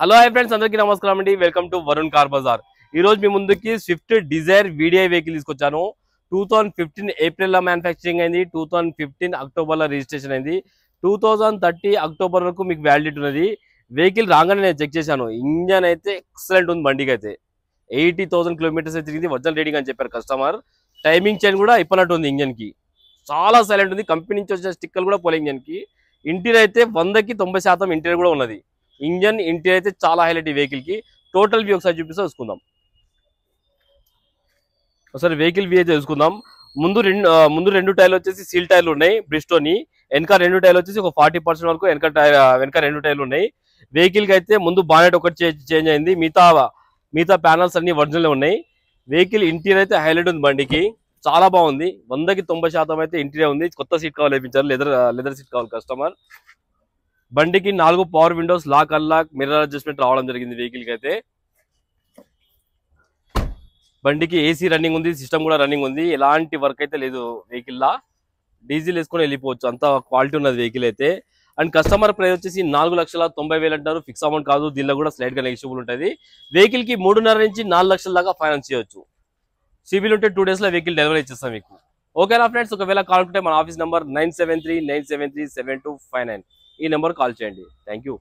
Hello hi friends, అందరికీ నమస్కారం అండి. Welcome to Varun car Bazaar. ఈ రోజు మీ ముందుకి స్విఫ్ట్ డిజైర్ వీడిఐ వెహికల్ తీసుకొచ్చాను. 2015 ఏప్రిల్ లో మ్యానుఫ్యాక్చరింగ్ అయింది. 2015 అక్టోబర్ లో రిజిస్ట్రేషన్ అయింది. 2030 అక్టోబర్ వరకు మీకు వ్యాలిడిటీ ఉన్నది. వెహికల్ రాగానే నేను చెక్ చేశాను. ఇంజన్ అయితే ఎక్సలెంట్ ఉంది. బండికి అయితే 80,000 కిలోమీటర్స్ తిరిగింది. ఒరిజినల్ రీడింగ్ అని చెప్పారు కస్టమర్. టైమింగ్ చైన్ కూడా ఇప్పనట్టు ఉంది. ఇంజన్ కి చాలా సైలెంట్ ఉంది. కంపెనీ నుంచి వచ్చిన స్టిక్కర్ కూడా పోలే ఇంజన్ కి. ఇంటీరియర్ అయితే 100కి 90% ఇంటీరియర్ కూడా ఉన్నది. ఇంజన్ ఇంటీరియర్ అయితే చాలా హైలైట్ ఈ వెహికల్ కి. టోటల్ వ్యూ ఒకసారి చూపిస్తే చూసుకుందాం. ఒకసారి వెహికల్ వ్యూ అయితే చూసుకుందాం. ముందు రెండు టైర్లు వచ్చేసి సీల్ టైర్లు ఉన్నాయి బ్రిస్టోని. వెనక రెండు టైర్లు వచ్చేసి ఒక 40% వరకు వెనక రెండు టైర్లు ఉన్నాయి. వెహికల్ కి అయితే ముందు బానెట్ ఒకటి చేంజ్ అయింది. మిగతా ప్యానల్స్ అన్ని ఒరిజినల్ ఉన్నాయి. వెహికల్ ఇంటీరియర్ అయితే హైలైట్ ఉంది. బండికి చాలా బాగుంది. 100కి 90% అయితే ఇంటీరియర్ ఉంది. కొత్త సీట్ కావాలి వేయించారు. లెదర్ సీట్ కావాలి కస్టమర్. బండికి 4 power windows, lock unlock, mirror adjustment రావడం జరిగింది. వెహికల్ కి అయితే బండికి ఏసీ రన్నింగ్ ఉంది. సిస్టమ్ కూడా రన్నింగ్ ఉంది. ఎలాంటి వర్క్ అయితే లేదు వెహికల్ లా. డీజిల్ వేసుకొని వెళ్ళిపోవచ్చు. అంత క్వాలిటీ ఉన్నది వెహికల్ అయితే. అండ్ కస్టమర్ ప్రైస్ వచ్చేసి 4,90,000 అంటారు. ఫిక్స్ అమౌంట్ కాదు. దీనిలో కూడా స్లైట్ గా నెగిషియబుల్ ఉంటుంది. వెహికల్ కి 3.5 నుంచి 4 లక్షల దాకా ఫైనాన్స్ చేయొచ్చు. సిబిల్ ఉంటే 2 days లో వెహికల్ డెలివరీ ఇచ్చేస్తాం మీకు. ఓకేనా ఫ్రెండ్స్? ఒకవేళ కాల్ ఉంటే మన ఆఫీస్ నెంబర్ 973-973-7259 ఈ నెంబర్ కాల్ చేయండి. Thank you.